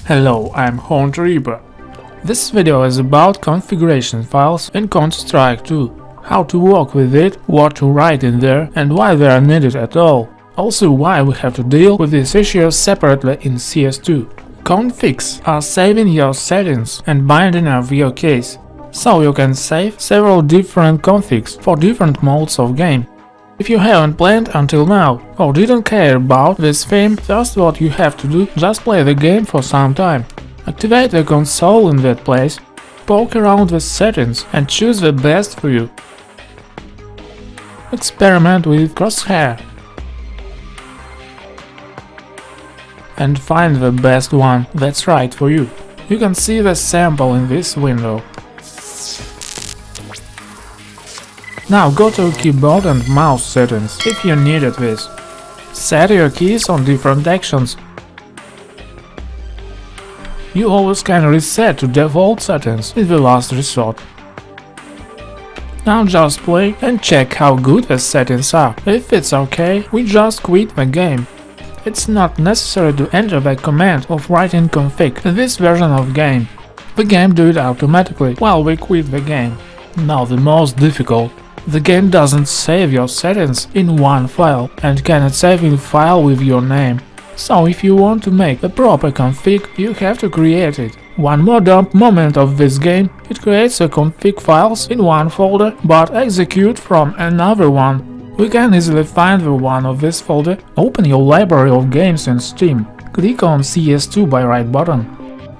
Hello, I'm Hunter Reaper. This video is about configuration files in Counter-Strike 2, how to work with it, what to write in there and why they are needed at all. Also why we have to deal with these issues separately in CS2. Configs are saving your settings and binding of your keys, so you can save several different configs for different modes of game. If you haven't played until now, or didn't care about this theme, first what you have to do, just play the game for some time. Activate the console in that place, poke around with settings and choose the best for you. Experiment with Crosshair and find the best one that's right for you. You can see the sample in this window. Now go to keyboard and mouse settings if you needed this. Set your keys on different actions. You always can reset to default settings in the last resort. Now just play and check how good the settings are. If it's okay, we just quit the game. It's not necessary to enter the command of writing config in this version of game. The game do it automatically while we quit the game. Now the most difficult. The game doesn't save your settings in one file and cannot save in file with your name. So if you want to make the proper config, you have to create it. One more dumb moment of this game, it creates the config files in one folder but execute from another one. We can easily find the one of this folder. Open your library of games in Steam. Click on CS2 by right button.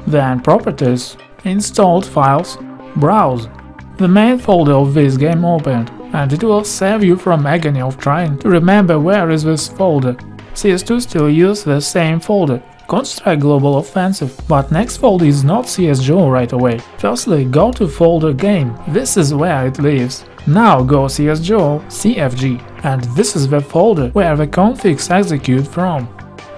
Then Properties, Installed Files, Browse. The main folder of this game opened, and it will save you from agony of trying to remember where is this folder. CS2 still uses the same folder, Counter-Strike Global Offensive, but next folder is not CSGO right away. Firstly, go to folder Game, this is where it lives. Now go CSGO, CFG, and this is the folder where the configs execute from.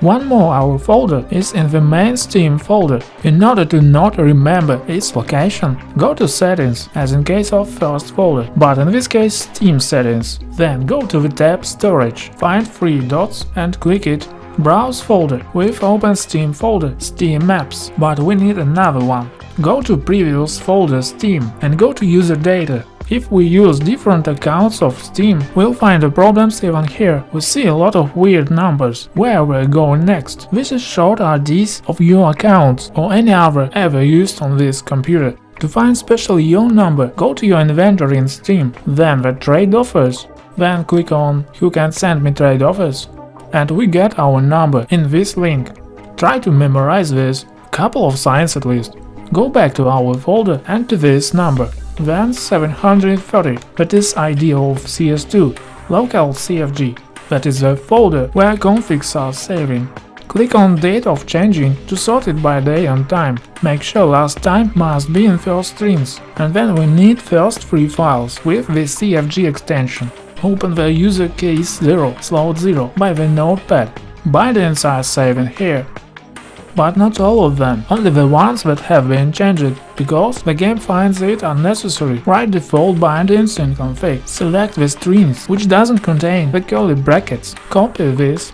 One more our folder is in the main Steam folder. In order to not remember its location, go to Settings, as in case of first folder, but in this case Steam Settings. Then go to the tab Storage, find 3 dots and click it. Browse folder with open Steam folder, Steam Maps, but we need another one. Go to Previous folder Steam and go to User Data. If we use different accounts of Steam, we'll find the problems even here. We see a lot of weird numbers. Where we're going next? This is short IDs of your accounts or any other ever used on this computer. To find special your number, go to your inventory in Steam, then the trade offers, then click on Who can send me trade offers, and we get our number in this link. Try to memorize this, couple of signs at least. Go back to our folder and to this number. Then 730, that is ID of CS2, local CFG, that is the folder where configs are saving. Click on date of changing to sort it by day and time. Make sure last time must be in first strings, and then we need first 3 files with the CFG extension. Open the user case 0, slot 0 by the notepad. Bindings are saving here. But not all of them, only the ones that have been changed, because the game finds it unnecessary. Write default bindings in config, select the strings, which doesn't contain the curly brackets, copy this.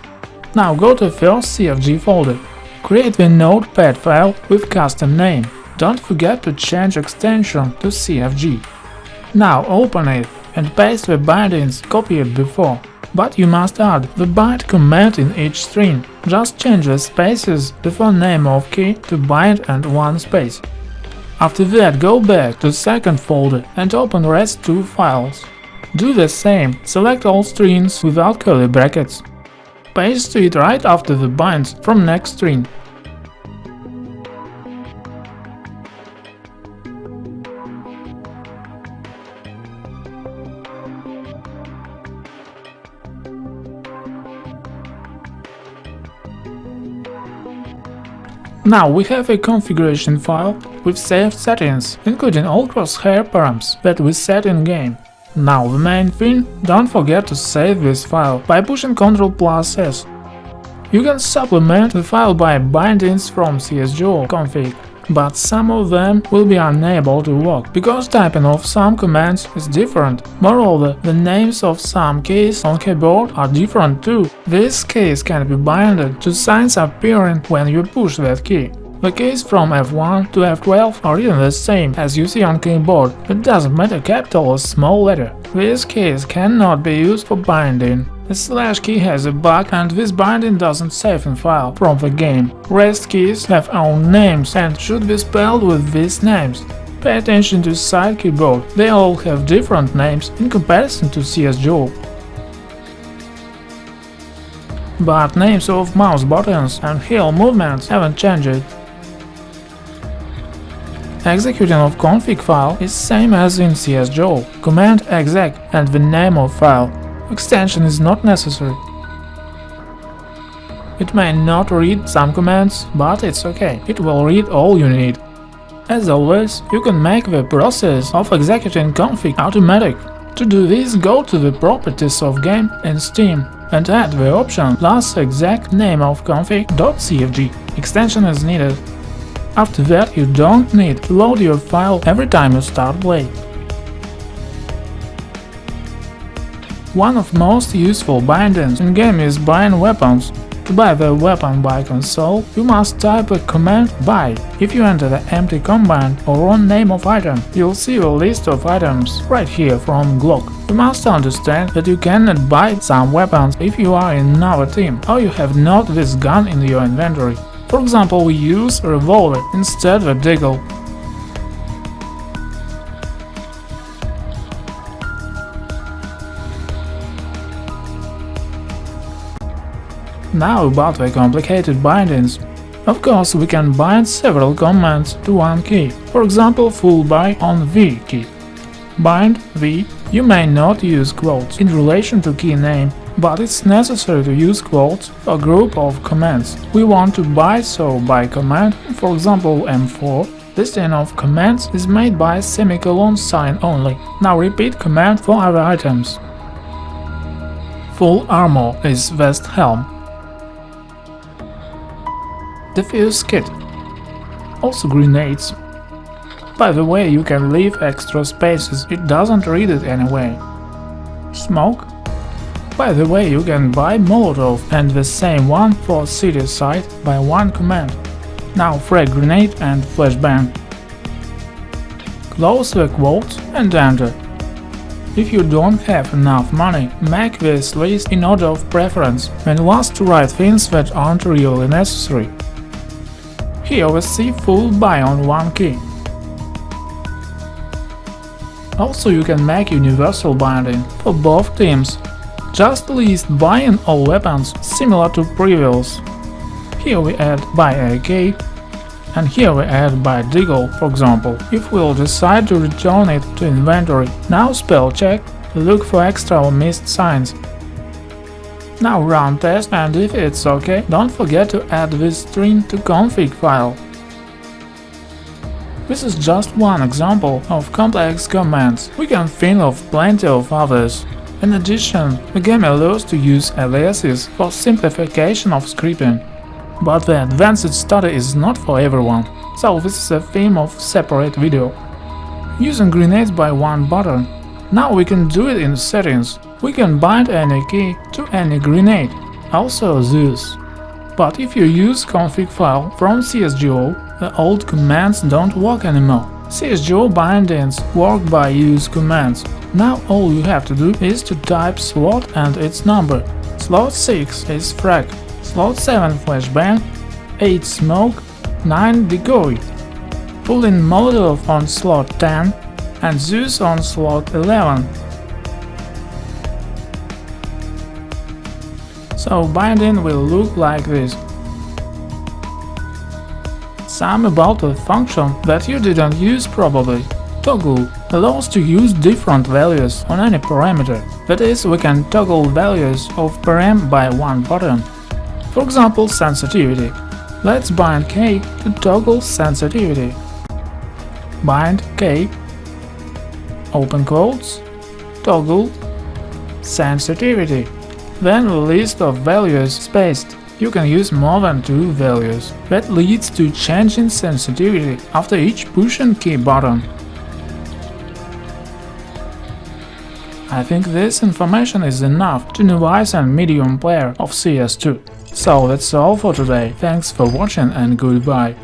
Now go to first CFG folder, create the notepad file with custom name, don't forget to change extension to CFG. Now open it and paste the bindings copied before. But you must add the bind command in each string, just change the spaces before name of key to bind and 1 space. After that go back to second folder and open rest 2 files. Do the same, select all strings without curly brackets. Paste it right after the binds from next string. Now we have a configuration file with saved settings, including all crosshair params that we set in game. Now the main thing, don't forget to save this file by pushing Ctrl+S. You can supplement the file by bindings from CSGO config, but some of them will be unable to work, because typing of some commands is different. Moreover, the names of some keys on keyboard are different too. These keys can be binded to signs appearing when you push that key. The keys from F1 to F12 are even the same as you see on keyboard. It doesn't matter capital or small letter. These keys cannot be used for binding. The slash key has a bug and this binding doesn't save in file from the game. Rest keys have own names and should be spelled with these names. Pay attention to side keyboard, they all have different names in comparison to CSGO. But names of mouse buttons and heel movements haven't changed. Executing of config file is same as in CSGO, command exec and the name of file. Extension is not necessary. It may not read some commands, but it's okay, it will read all you need. As always, you can make the process of executing config automatic. To do this, go to the properties of game in Steam and add the option plus exec name of config.cfg. Extension is needed. After that, you don't need to load your file every time you start play. One of most useful bindings in game is buying weapons. To buy the weapon by console, you must type a command buy. If you enter the empty command or wrong name of item, you'll see a list of items right here from Glock. You must understand that you cannot buy some weapons if you are in another team or you have not this gun in your inventory. For example, we use a revolver instead of a deagle. Now about the complicated bindings. Of course, we can bind several commands to one key, for example full buy on V key. Bind V, you may not use quotes in relation to key name, but it's necessary to use quotes for a group of commands. We want to buy so by command, for example M4. This chain of commands is made by semicolon sign only. Now repeat command for other items. Full armor is vest helm. Defuse kit. Also grenades. By the way, you can leave extra spaces, it doesn't read it anyway. Smoke. By the way, you can buy Molotov and the same one for city site by one command. Now frag grenade and flashbang. Close the quotes and enter. If you don't have enough money, make this list in order of preference and last to write things that aren't really necessary. Here we see full buy on one key. Also you can make universal binding for both teams. Just list buying all weapons similar to previous. Here we add buy AK and here we add buy deagle, for example, if we'll decide to return it to inventory. Now spell check, look for extra or missed signs. Now run test and if it's ok, don't forget to add this string to config file. This is just one example of complex commands, we can think of plenty of others. In addition, the game allows to use aliases for simplification of scripting. But the advanced study is not for everyone, so this is a theme of separate video. Using grenades by one button. Now we can do it in settings. We can bind any key to any grenade, also Zeus. But if you use config file from CSGO, the old commands don't work anymore. CSGO bindings work by use commands. Now all you have to do is to type slot and its number. Slot 6 is frag, slot 7 flashbang, 8 smoke, 9 decoy. Pull in Molotov on slot 10 and Zeus on slot 11. So binding will look like this. Some about a function that you didn't use probably. Toggle allows to use different values on any parameter. That is, we can toggle values of param by one button. For example, sensitivity. Let's bind K to toggle sensitivity. Bind K, open quotes, toggle sensitivity. Then a list of values spaced. You can use more than 2 values. That leads to changing sensitivity after each push and key button. I think this information is enough to novice and medium player of CS2. So that's all for today, thanks for watching and goodbye.